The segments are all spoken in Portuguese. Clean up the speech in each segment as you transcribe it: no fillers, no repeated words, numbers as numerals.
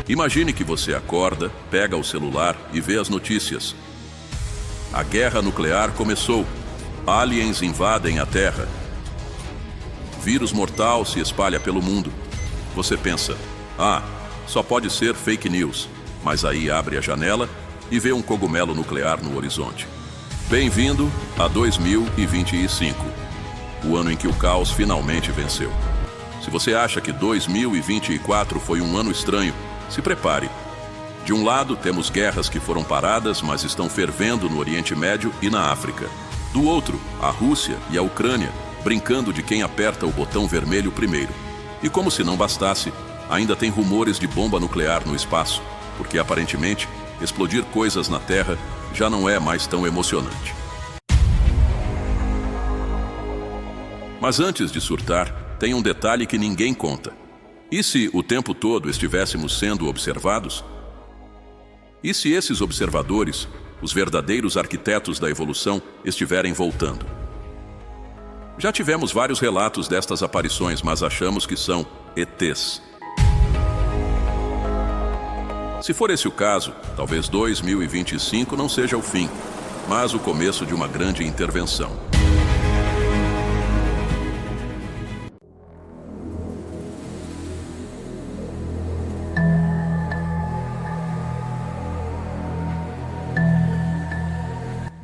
Imagine que você acorda, pega o celular e vê as notícias. A guerra nuclear começou. Aliens invadem a Terra. Vírus mortal se espalha pelo mundo. Você pensa, só pode ser fake news. Mas aí abre a janela e vê um cogumelo nuclear no horizonte. Bem-vindo a 2025, o ano em que o caos finalmente venceu. Se você acha que 2024 foi um ano estranho, se prepare. De um lado, temos guerras que foram paradas, mas estão fervendo no Oriente Médio e na África. Do outro, a Rússia e a Ucrânia, brincando de quem aperta o botão vermelho primeiro. E como se não bastasse, ainda tem rumores de bomba nuclear no espaço, porque aparentemente, explodir coisas na Terra já não é mais tão emocionante. Mas antes de surtar, tem um detalhe que ninguém conta. E se o tempo todo estivéssemos sendo observados? E se esses observadores, os verdadeiros arquitetos da evolução, estiverem voltando? Já tivemos vários relatos destas aparições, mas achamos que são ETs. Se for esse o caso, talvez 2025 não seja o fim, mas o começo de uma grande intervenção.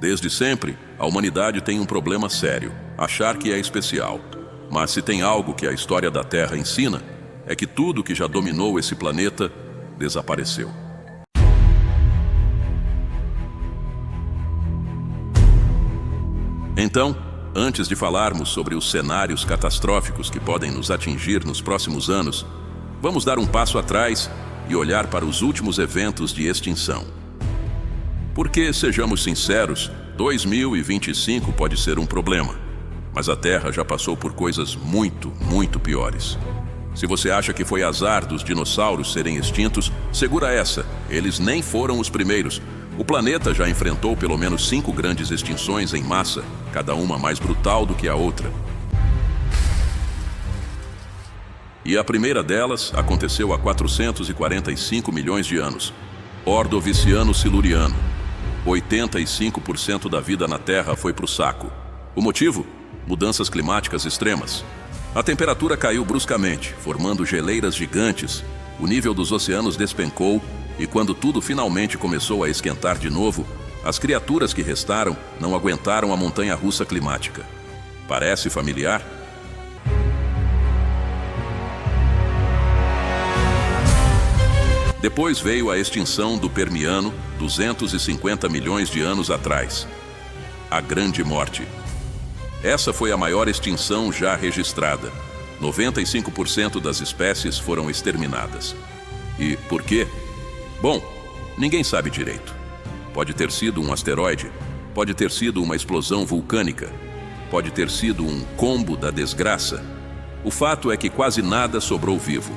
Desde sempre, a humanidade tem um problema sério: achar que é especial. Mas se tem algo que a história da Terra ensina, é que tudo que já dominou esse planeta desapareceu. Então, antes de falarmos sobre os cenários catastróficos que podem nos atingir nos próximos anos, vamos dar um passo atrás e olhar para os últimos eventos de extinção. Porque, sejamos sinceros, 2025 pode ser um problema, mas a Terra já passou por coisas muito, muito piores. Se você acha que foi azar dos dinossauros serem extintos, segura essa, eles nem foram os primeiros. O planeta já enfrentou pelo menos 5 grandes extinções em massa, cada uma mais brutal do que a outra. E a primeira delas aconteceu há 445 milhões de anos. Ordoviciano-Siluriano. 85% da vida na Terra foi para o saco. O motivo? Mudanças climáticas extremas. A temperatura caiu bruscamente, formando geleiras gigantes, o nível dos oceanos despencou e quando tudo finalmente começou a esquentar de novo, as criaturas que restaram não aguentaram a montanha-russa climática. Parece familiar? Depois veio a extinção do Permiano, 250 milhões de anos atrás. A Grande Morte. Essa foi a maior extinção já registrada. 95% das espécies foram exterminadas. E por quê? Bom, ninguém sabe direito. Pode ter sido um asteroide, pode ter sido uma explosão vulcânica, pode ter sido um combo da desgraça. O fato é que quase nada sobrou vivo.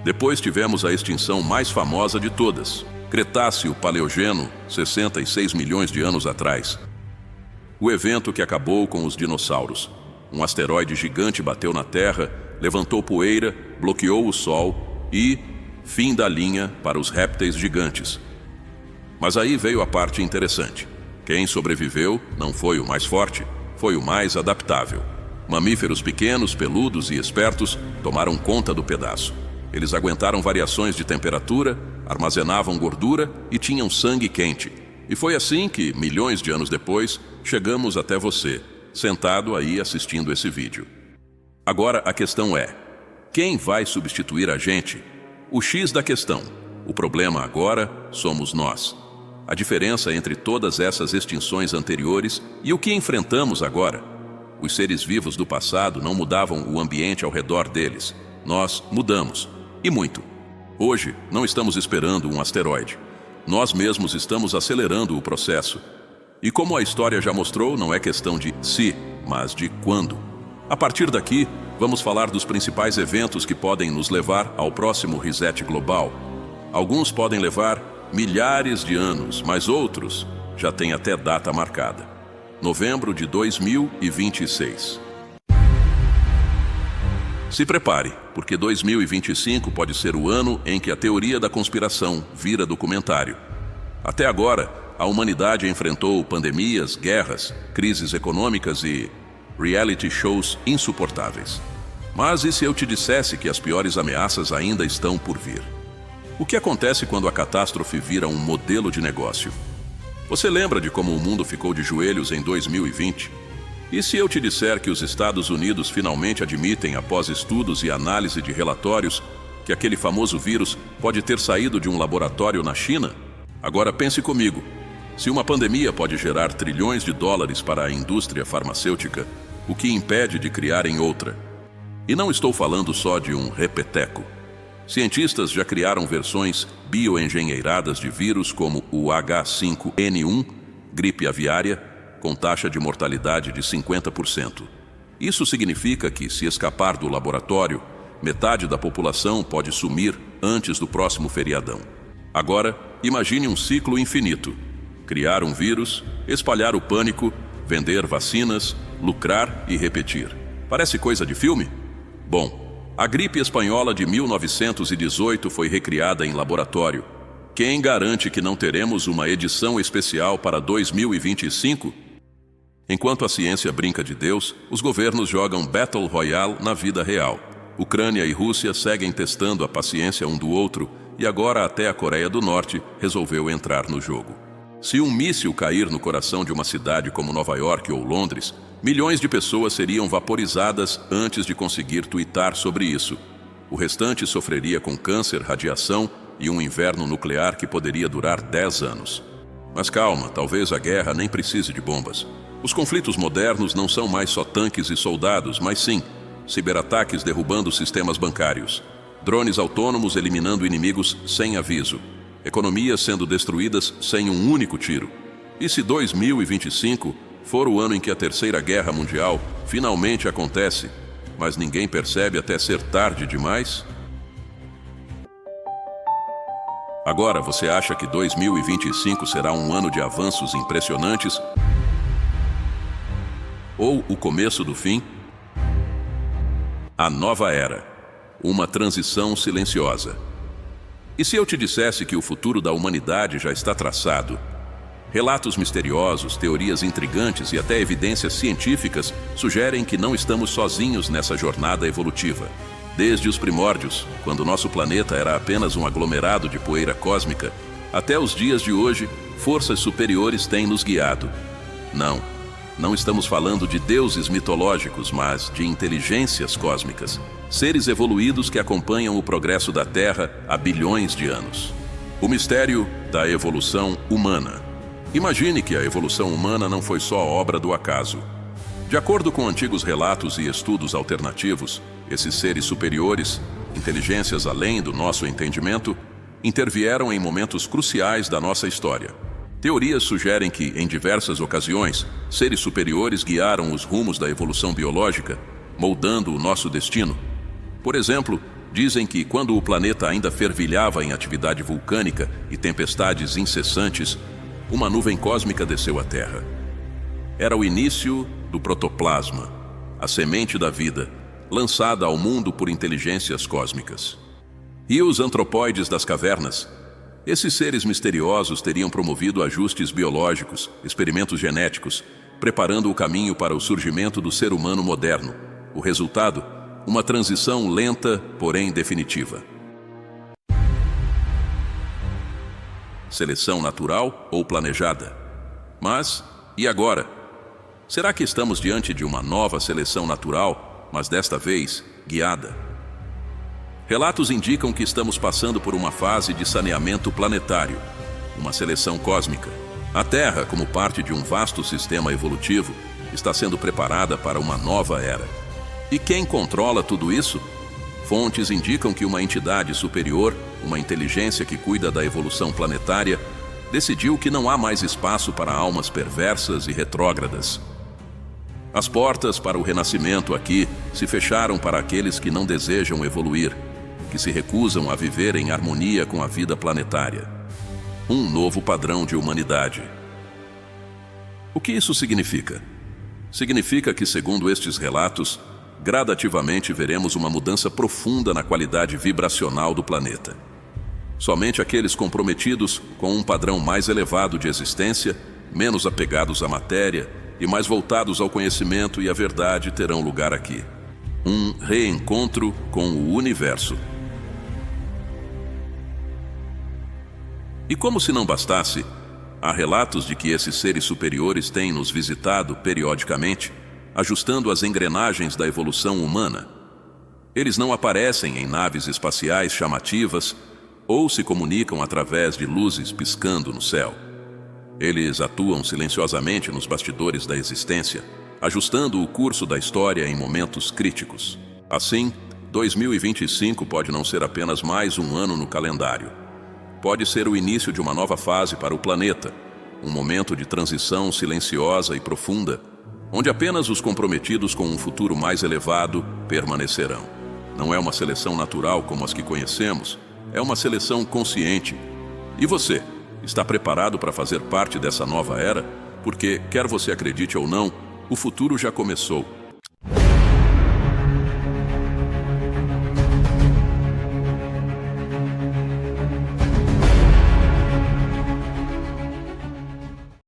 Depois tivemos a extinção mais famosa de todas, Cretáceo-Paleogeno, 66 milhões de anos atrás. O evento que acabou com os dinossauros. Um asteroide gigante bateu na Terra, levantou poeira, bloqueou o Sol e fim da linha para os répteis gigantes. Mas aí veio a parte interessante. Quem sobreviveu não foi o mais forte, foi o mais adaptável. Mamíferos pequenos, peludos e espertos tomaram conta do pedaço. Eles aguentaram variações de temperatura, armazenavam gordura e tinham sangue quente. E foi assim que, milhões de anos depois, chegamos até você, sentado aí assistindo esse vídeo. Agora a questão é: quem vai substituir a gente? O X da questão. O problema agora somos nós. A diferença entre todas essas extinções anteriores e o que enfrentamos agora. Os seres vivos do passado não mudavam o ambiente ao redor deles. Nós mudamos. E muito. Hoje, não estamos esperando um asteroide. Nós mesmos estamos acelerando o processo. E como a história já mostrou, não é questão de se, mas de quando. A partir daqui, vamos falar dos principais eventos que podem nos levar ao próximo reset global. Alguns podem levar milhares de anos, mas outros já têm até data marcada. Novembro de 2026. Se prepare, porque 2025 pode ser o ano em que a teoria da conspiração vira documentário. Até agora, a humanidade enfrentou pandemias, guerras, crises econômicas e reality shows insuportáveis. Mas e se eu te dissesse que as piores ameaças ainda estão por vir? O que acontece quando a catástrofe vira um modelo de negócio? Você lembra de como o mundo ficou de joelhos em 2020? E se eu te disser que os Estados Unidos finalmente admitem, após estudos e análise de relatórios, que aquele famoso vírus pode ter saído de um laboratório na China? Agora pense comigo. Se uma pandemia pode gerar trilhões de dólares para a indústria farmacêutica, o que impede de criarem outra? E não estou falando só de um repeteco. Cientistas já criaram versões bioengenheiradas de vírus como o H5N1, gripe aviária, com taxa de mortalidade de 50%. Isso significa que, se escapar do laboratório, metade da população pode sumir antes do próximo feriadão. Agora, imagine um ciclo infinito. Criar um vírus, espalhar o pânico, vender vacinas, lucrar e repetir. Parece coisa de filme? Bom, a gripe espanhola de 1918 foi recriada em laboratório. Quem garante que não teremos uma edição especial para 2025? Enquanto a ciência brinca de Deus, os governos jogam Battle Royale na vida real. Ucrânia e Rússia seguem testando a paciência um do outro e agora até a Coreia do Norte resolveu entrar no jogo. Se um míssil cair no coração de uma cidade como Nova York ou Londres, milhões de pessoas seriam vaporizadas antes de conseguir tuitar sobre isso. O restante sofreria com câncer, radiação e um inverno nuclear que poderia durar 10 anos. Mas calma, talvez a guerra nem precise de bombas. Os conflitos modernos não são mais só tanques e soldados, mas sim ciberataques derrubando sistemas bancários, drones autônomos eliminando inimigos sem aviso, economias sendo destruídas sem um único tiro. E se 2025 for o ano em que a Terceira Guerra Mundial finalmente acontece, mas ninguém percebe até ser tarde demais? Agora, você acha que 2025 será um ano de avanços impressionantes? Ou o começo do fim? A nova era. Uma transição silenciosa. E se eu te dissesse que o futuro da humanidade já está traçado? Relatos misteriosos, teorias intrigantes e até evidências científicas sugerem que não estamos sozinhos nessa jornada evolutiva. Desde os primórdios, quando nosso planeta era apenas um aglomerado de poeira cósmica, até os dias de hoje, forças superiores têm nos guiado. Não estamos falando de deuses mitológicos, mas de inteligências cósmicas, seres evoluídos que acompanham o progresso da Terra há bilhões de anos. O mistério da evolução humana. Imagine que a evolução humana não foi só obra do acaso. De acordo com antigos relatos e estudos alternativos, esses seres superiores, inteligências além do nosso entendimento, intervieram em momentos cruciais da nossa história. Teorias sugerem que, em diversas ocasiões, seres superiores guiaram os rumos da evolução biológica, moldando o nosso destino. Por exemplo, dizem que, quando o planeta ainda fervilhava em atividade vulcânica e tempestades incessantes, uma nuvem cósmica desceu à Terra. Era o início do protoplasma, a semente da vida, lançada ao mundo por inteligências cósmicas. E os antropóides das cavernas? Esses seres misteriosos teriam promovido ajustes biológicos, experimentos genéticos, preparando o caminho para o surgimento do ser humano moderno. O resultado? Uma transição lenta, porém definitiva. Seleção natural ou planejada? Mas, e agora? Será que estamos diante de uma nova seleção natural, mas desta vez guiada? Relatos indicam que estamos passando por uma fase de saneamento planetário, uma seleção cósmica. A Terra, como parte de um vasto sistema evolutivo, está sendo preparada para uma nova era. E quem controla tudo isso? Fontes indicam que uma entidade superior, uma inteligência que cuida da evolução planetária, decidiu que não há mais espaço para almas perversas e retrógradas. As portas para o renascimento aqui se fecharam para aqueles que não desejam evoluir, que se recusam a viver em harmonia com a vida planetária. Um novo padrão de humanidade. O que isso significa? Significa que, segundo estes relatos, gradativamente veremos uma mudança profunda na qualidade vibracional do planeta. Somente aqueles comprometidos com um padrão mais elevado de existência, menos apegados à matéria e mais voltados ao conhecimento e à verdade terão lugar aqui. Um reencontro com o universo. E como se não bastasse, há relatos de que esses seres superiores têm nos visitado periodicamente, ajustando as engrenagens da evolução humana. Eles não aparecem em naves espaciais chamativas ou se comunicam através de luzes piscando no céu. Eles atuam silenciosamente nos bastidores da existência, ajustando o curso da história em momentos críticos. Assim, 2025 pode não ser apenas mais um ano no calendário. Pode ser o início de uma nova fase para o planeta, um momento de transição silenciosa e profunda, onde apenas os comprometidos com um futuro mais elevado permanecerão. Não é uma seleção natural como as que conhecemos, é uma seleção consciente. E você, está preparado para fazer parte dessa nova era? Porque, quer você acredite ou não, o futuro já começou.